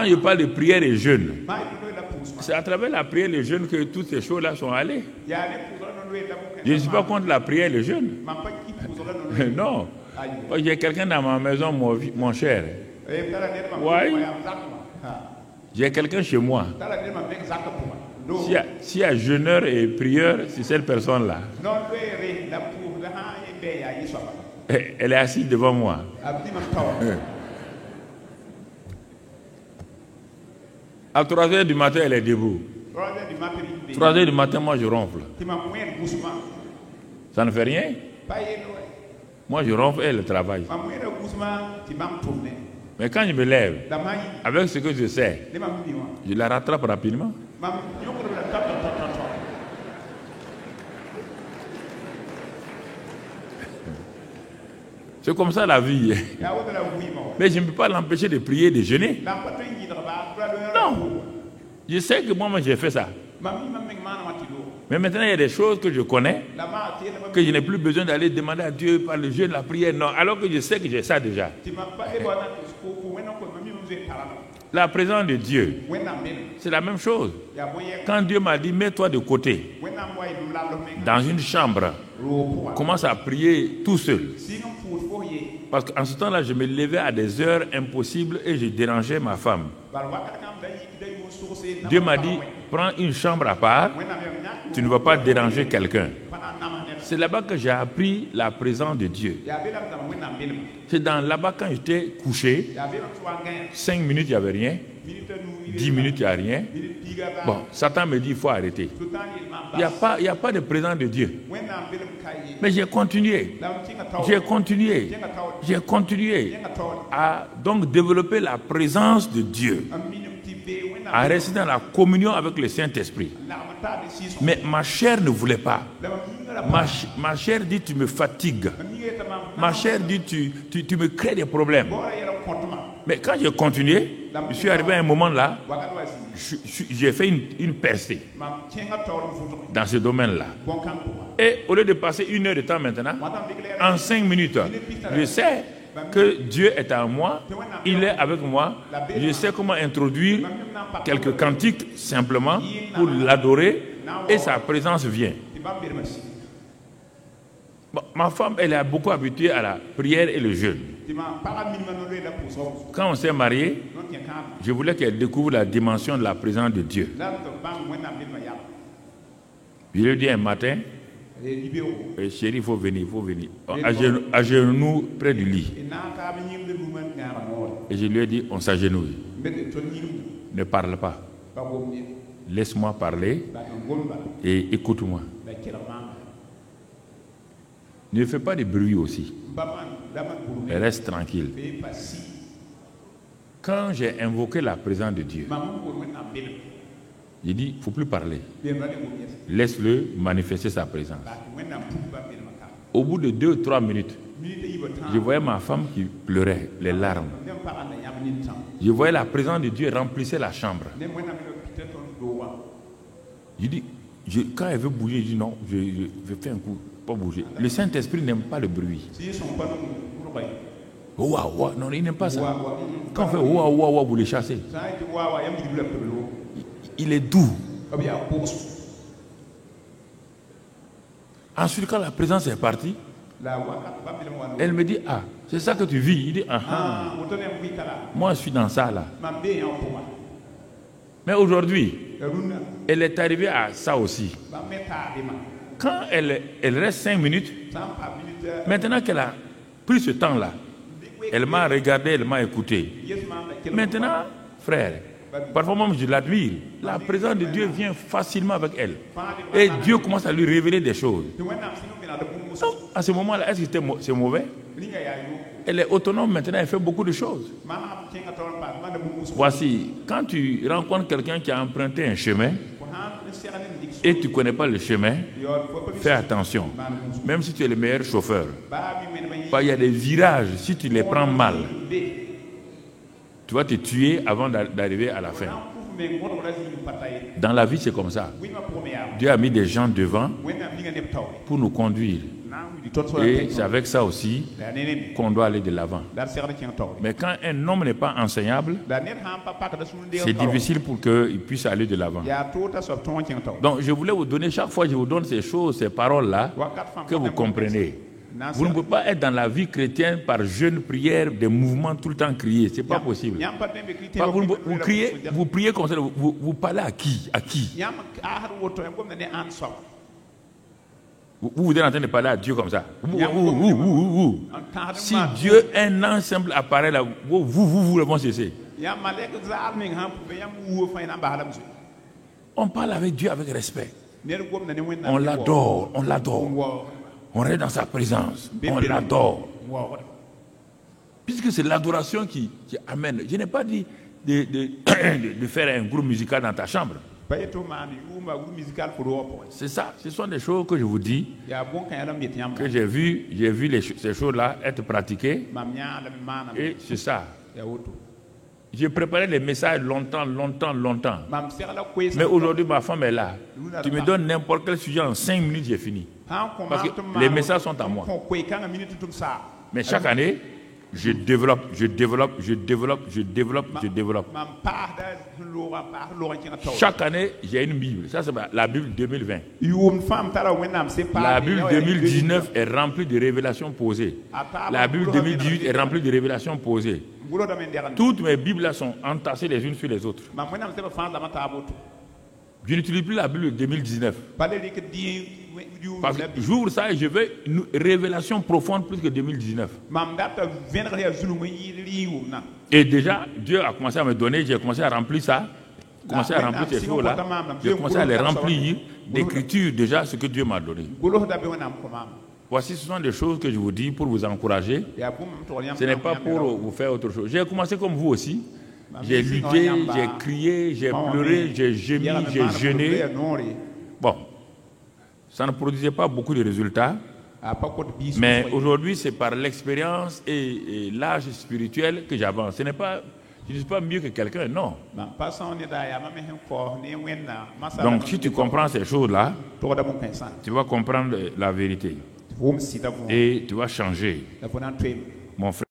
je parle de prière et jeûne, c'est à travers la prière et le jeûne que toutes ces choses-là sont allées. Je ne suis pas contre la prière et le jeûne. Non. J'ai quelqu'un dans ma maison, mon cher. Oui. J'ai quelqu'un chez moi. S'il y a jeûneur et prieur, c'est cette personne-là. Elle est assise devant moi. À 3 heures du matin, elle est debout. 3 heures du matin, moi, je ronfle. Ça ne fait rien. Moi, je ronfle et elle travaille. Mais quand je me lève, avec ce que je sais, je la rattrape rapidement. C'est comme ça la vie. Mais je ne peux pas l'empêcher de prier, de jeûner. Non. Je sais que moi j'ai fait ça. Mais maintenant, il y a des choses que je connais, que je n'ai plus besoin d'aller demander à Dieu par le jeûne, la prière. Non, alors que je sais que j'ai ça déjà. La présence de Dieu, c'est la même chose. Quand Dieu m'a dit, mets-toi de côté, dans une chambre, commence à prier tout seul. Parce qu'en ce temps-là, je me levais à des heures impossibles et je dérangeais ma femme. Dieu m'a dit, prends une chambre à part, tu ne vas pas déranger quelqu'un. C'est là-bas que j'ai appris la présence de Dieu. C'est là-bas quand j'étais couché, 5 minutes, il n'y avait rien, 10 minutes, il n'y a rien. Bon, Satan me dit, il faut arrêter. Il n'y a pas de présence de Dieu. Mais j'ai continué à donc développer la présence de Dieu, à rester dans la communion avec le Saint-Esprit. Mais ma chair ne voulait pas. Ma chair dit, tu me fatigues. Ma chair dit, tu me crées des problèmes. Mais quand j'ai continué, je suis arrivé à un moment là, j'ai fait une percée dans ce domaine-là. Et au lieu de passer 1 heure de temps maintenant, en 5 minutes, je sais que Dieu est en moi, il est avec moi, je sais comment introduire quelques cantiques simplement pour l'adorer et sa présence vient. Bon, ma femme, elle est beaucoup habituée à la prière et le jeûne. Quand on s'est mariés, je voulais qu'elle découvre la dimension de la présence de Dieu. Je lui ai dit un matin, chérie, il faut venir. À genoux près du lit. Et je lui ai dit, on s'agenouille. Ne parle pas. Laisse-moi parler et écoute-moi. Ne fais pas de bruit aussi. Reste tranquille. Quand j'ai invoqué la présence de Dieu, j'ai dit, il ne faut plus parler. Laisse-le manifester sa présence. Au bout de 2 ou 3 minutes, je voyais ma femme qui pleurait, les larmes. Je voyais la présence de Dieu remplissait la chambre. Je dis, quand elle veut bouger, je dis non, je vais faire un coup, pas bouger. Le Saint-Esprit n'aime pas le bruit. Ouah, ouah, non, il n'aime pas ça. Quand on fait ouah, ouah, ouah, vous les chassez. Il est doux. Ensuite, quand la présence est partie, elle me dit, ah, c'est ça que tu vis. Il dit, ah, moi je suis dans ça là. Mais aujourd'hui, elle est arrivée à ça aussi. Quand elle reste 5 minutes, maintenant qu'elle a pris ce temps-là, elle m'a regardé, elle m'a écouté. Maintenant, frère, parfois même je l'admire. La présence de Dieu vient facilement avec elle. Et Dieu commence à lui révéler des choses. Donc, à ce moment-là, est-ce que c'est mauvais? Elle est autonome maintenant, elle fait beaucoup de choses. Voici, quand tu rencontres quelqu'un qui a emprunté un chemin et tu ne connais pas le chemin, fais attention. Même si tu es le meilleur chauffeur, il y a des virages, si tu les prends mal, tu vas te tuer avant d'arriver à la fin. Dans la vie, c'est comme ça. Dieu a mis des gens devant pour nous conduire. Et c'est avec ça aussi qu'on doit aller de l'avant. Mais quand un homme n'est pas enseignable, c'est difficile pour qu'il puisse aller de l'avant. Donc je voulais vous donner, chaque fois que je vous donne ces choses, ces paroles-là, que vous comprenez. Vous ne pouvez pas être dans la vie chrétienne par jeûne, prière, des mouvements tout le temps crier. Ce n'est pas possible. Vous priez comme ça, vous parlez à qui? À qui? Vous êtes en train de parler à Dieu comme ça. Si Dieu, un ange simple apparaît là, vous vont cesser. On parle avec Dieu avec respect. On l'adore, on l'adore. On reste dans sa présence, on l'adore. Puisque c'est l'adoration qui amène. Je n'ai pas dit de faire un groupe musical dans ta chambre. C'est ça, ce sont des choses que je vous dis, que j'ai vu ces choses-là être pratiquées. Et c'est ça. J'ai préparé les messages longtemps. Mais aujourd'hui, ma femme est là. Tu me donnes n'importe quel sujet, en 5 minutes, j'ai fini. Parce que les messages sont à moi. Mais chaque année, je développe. Chaque année, j'ai une Bible. Ça, c'est la Bible 2020. La Bible 2019 est remplie de révélations posées. La Bible 2018 est remplie de révélations posées. Toutes mes Bibles sont entassées les unes sur les autres. Je n'utilise plus la Bible 2019. Parce que j'ouvre ça et je veux une révélation profonde plus que 2019. Et déjà, Dieu a commencé à me donner, j'ai commencé à remplir ça, commencé à remplir ces choses-là. J'ai commencé à les remplir d'écriture déjà ce que Dieu m'a donné. Voici, ce sont des choses que je vous dis pour vous encourager. Ce n'est pas pour vous faire autre chose. J'ai commencé comme vous aussi. J'ai lutté, j'ai crié, j'ai pleuré, j'ai gémi, j'ai jeûné. Bon, ça ne produisait pas beaucoup de résultats. Mais aujourd'hui, c'est par l'expérience et l'âge spirituel que j'avance. Je ne suis pas mieux que quelqu'un, non. Donc, si tu comprends ces choses-là, tu vas comprendre la vérité. Et tu vas changer. Mon frère.